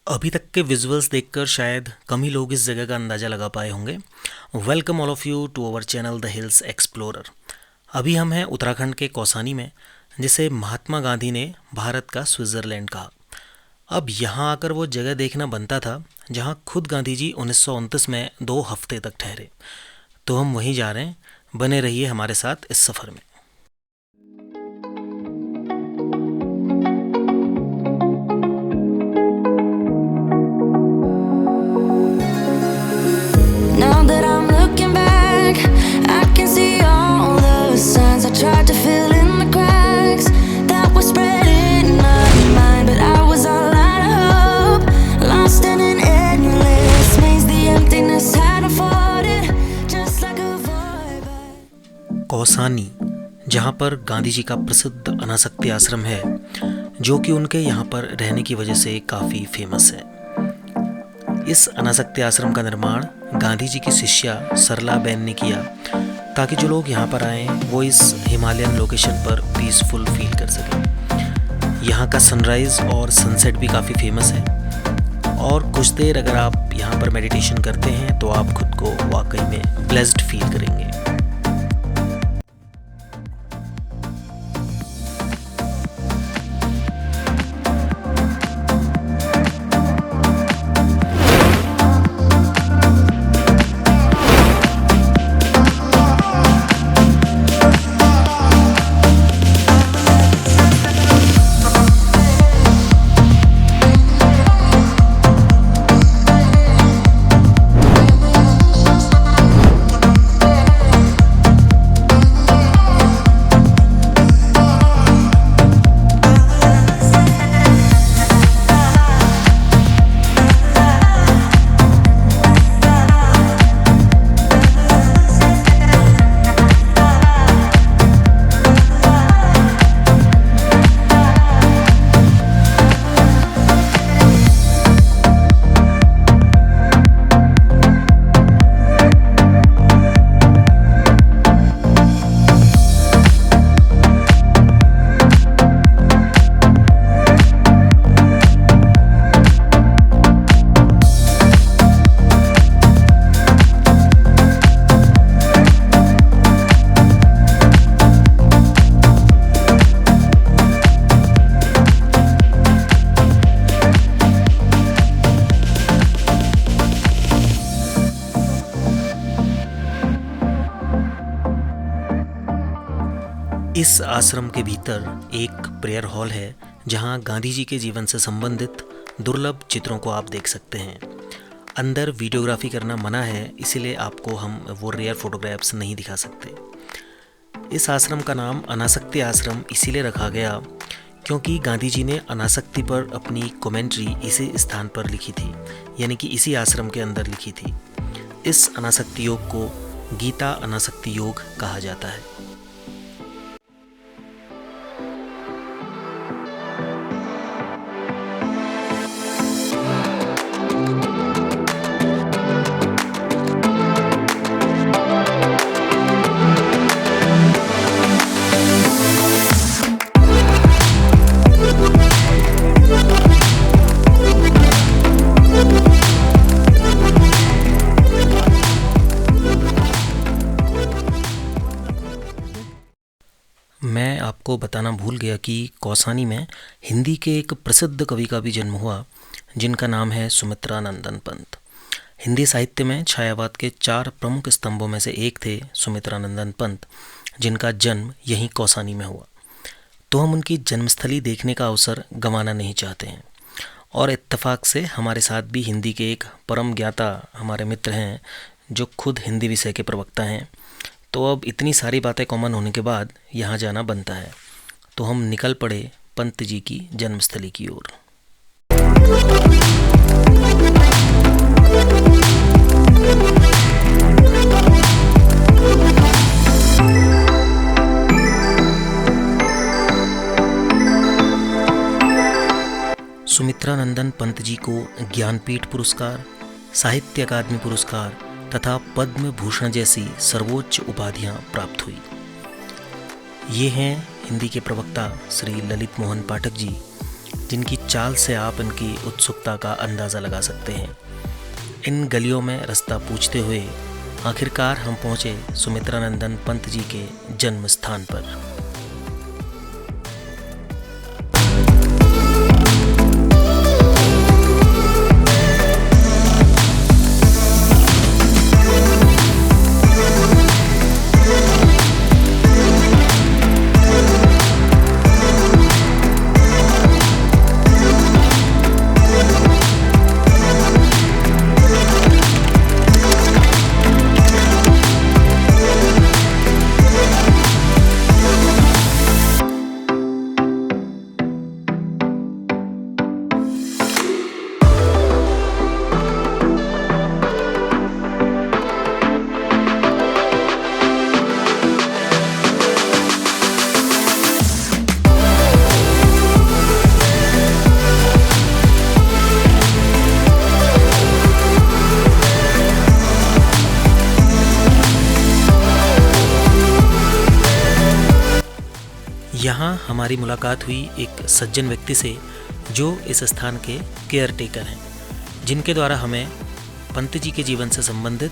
अभी तक के विजुअल्स देखकर शायद कम ही लोग इस जगह का अंदाज़ा लगा पाए होंगे। Welcome all of you to our channel the hills explorer. अभी हम हैं उत्तराखंड के कौसानी में, जिसे महात्मा गांधी ने भारत का स्विट्ज़रलैंड कहा। अब यहाँ आकर वो जगह देखना बनता था जहाँ खुद गांधी जी 1929 में 2 हफ्ते तक ठहरे। तो हम वहीं जा रहे हैं। बने रहिए हमारे साथ इस सफ़र में। Now that I'm looking back, I can see all the signs I tried to fill in the cracks that were spread in my mind, but I was all out of hope, lost in an endless maze. The emptiness had afforded just like a void. Kausani, जहाँ पर गांधी जी का प्रसिद्ध अनासक्ति आश्रम है, जो कि उनके यहाँ पर रहने की वजह से काफ़ी फेमस है। इस अनासक्ति आश्रम का निर्माण गांधी जी की शिष्या सरला बेन ने किया, ताकि जो लोग यहाँ पर आएँ वो इस हिमालयन लोकेशन पर पीसफुल फील कर सकें। यहाँ का सनराइज़ और सनसेट भी काफ़ी फेमस है, और कुछ देर अगर आप यहाँ पर मेडिटेशन करते हैं तो आप खुद को वाकई में ब्लेस्ड फील करेंगे। इस आश्रम के भीतर एक प्रेयर हॉल है, जहां गांधी जी के जीवन से संबंधित दुर्लभ चित्रों को आप देख सकते हैं। अंदर वीडियोग्राफी करना मना है, इसीलिए आपको हम वो रेयर फोटोग्राफ्स नहीं दिखा सकते। इस आश्रम का नाम अनासक्ति आश्रम इसीलिए रखा गया क्योंकि गांधी जी ने अनासक्ति पर अपनी कमेंट्री इसी स्थान पर लिखी थी, यानी कि इसी आश्रम के अंदर लिखी थी। इस अनासक्ति योग को गीता अनासक्ति योग कहा जाता है। मैं आपको बताना भूल गया कि कौसानी में हिंदी के एक प्रसिद्ध कवि का भी जन्म हुआ, जिनका नाम है सुमित्रानंदन पंत। हिंदी साहित्य में छायावाद के 4 प्रमुख स्तंभों में से एक थे सुमित्रानंदन पंत, जिनका जन्म यहीं कौसानी में हुआ। तो हम उनकी जन्मस्थली देखने का अवसर गंवाना नहीं चाहते हैं। और इत्तेफाक से हमारे साथ भी हिंदी के एक परम ज्ञाता हमारे मित्र हैं, जो खुद हिंदी विषय के प्रवक्ता हैं। तो अब इतनी सारी बातें कॉमन होने के बाद यहाँ जाना बनता है, तो हम निकल पड़े पंत जी की जन्मस्थली की ओर। सुमित्रानंदन पंत जी को ज्ञानपीठ पुरस्कार, साहित्य अकादमी पुरस्कार तथा पद्म भूषण जैसी सर्वोच्च उपाधियां प्राप्त हुई। ये हैं हिंदी के प्रवक्ता श्री ललित मोहन पाठक जी, जिनकी चाल से आप इनकी उत्सुकता का अंदाज़ा लगा सकते हैं। इन गलियों में रास्ता पूछते हुए आखिरकार हम पहुँचे सुमित्रानंदन पंत जी के जन्म स्थान पर। यहाँ हमारी मुलाकात हुई एक सज्जन व्यक्ति से जो इस स्थान के केयर टेकर हैं, जिनके द्वारा हमें पंत जी के जीवन से संबंधित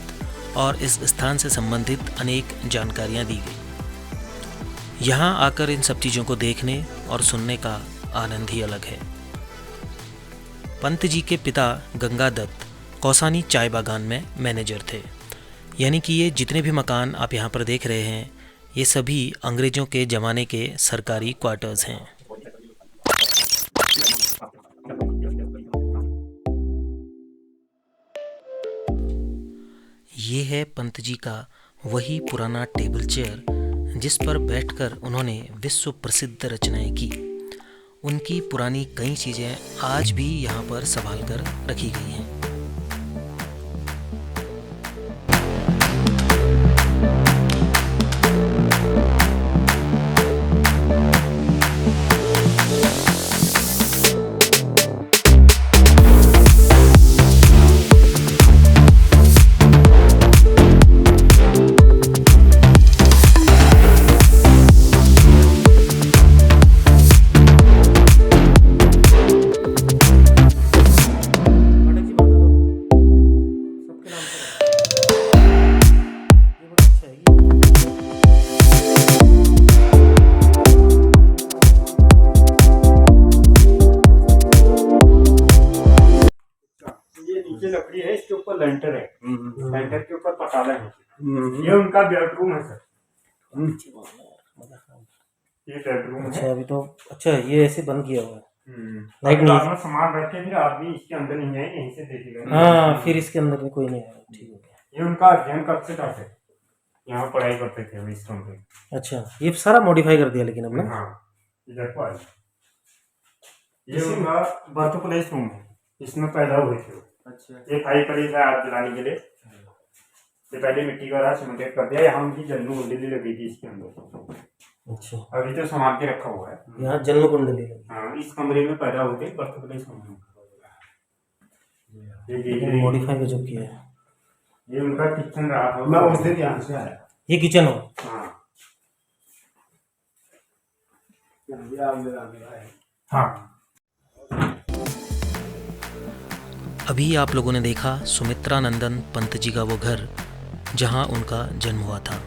और इस स्थान से संबंधित अनेक जानकारियाँ दी गई। यहाँ आकर इन सब चीज़ों को देखने और सुनने का आनंद ही अलग है। पंत जी के पिता गंगादत्त कौसानी चाय बागान में मैनेजर थे, यानी कि ये जितने भी मकान आप यहाँ पर देख रहे हैं ये सभी अंग्रेज़ों के ज़माने के सरकारी क्वार्टर्स हैं। ये है पंत जी का वही पुराना टेबल चेयर जिस पर बैठकर उन्होंने विश्व प्रसिद्ध रचनाएं की। उनकी पुरानी कई चीज़ें आज भी यहाँ पर संभाल कर रखी गई हैं। लकड़ी है, इसके ऊपर लेंटर है, लेंटर के ऊपर पटाला है। ये उनका बेडरूम है सर, ये बेडरूम अच्छा है। अभी तो अच्छा ये ऐसे बंद किया हुआ है। लाइक नहीं सामान रखे फिर आदमी इसके अंदर नहीं है, यहीं से देखेगा। हाँ फिर इसके अंदर में कोई नहीं आया। ठीक हो गया। ये उनका अध्ययन कक्ष था सर, यहाँ पढ़ाई करते थे इस रूम पे। अच्छा ये सारा मॉडिफाई कर दिया लेकिन अब ना। हाँ इधर को आइए, ये उनका बर्थ प्लेस रूम है, इसमें पैदा हुए थे। अच्छा ये खाई पड़ी है आग जलाने के लिए। ये पहले मिट्टी का रहा सीमेंटेड कर दिया, यहाँ उनकी जन्म कुंडली लगी थी इसके अंदर। अच्छा अभी तो संभाल के रखा हुआ है। यहाँ जन्म कुंडली लगी। हाँ इस कमरे में पैदा होते बर्थ प्लेस रूम। ये मॉडिफाई का जो किया है ये उनका किचन रहा था। मैं उस दिन यहाँ से आया। ये किचन हो। हाँ अभी आप लोगों ने देखा सुमित्रानंदन पंत जी का वो घर जहाँ उनका जन्म हुआ था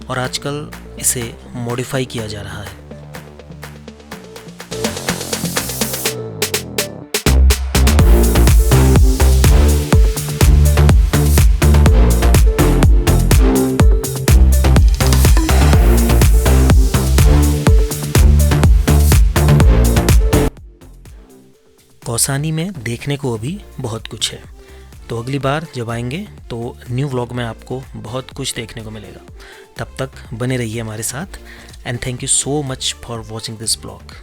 और आजकल इसे मॉडिफाई किया जा रहा है। कौसानी में देखने को अभी बहुत कुछ है, तो अगली बार जब आएंगे तो न्यू व्लॉग में आपको बहुत कुछ देखने को मिलेगा। तब तक बने रहिए हमारे साथ and thank you so much for watching this vlog.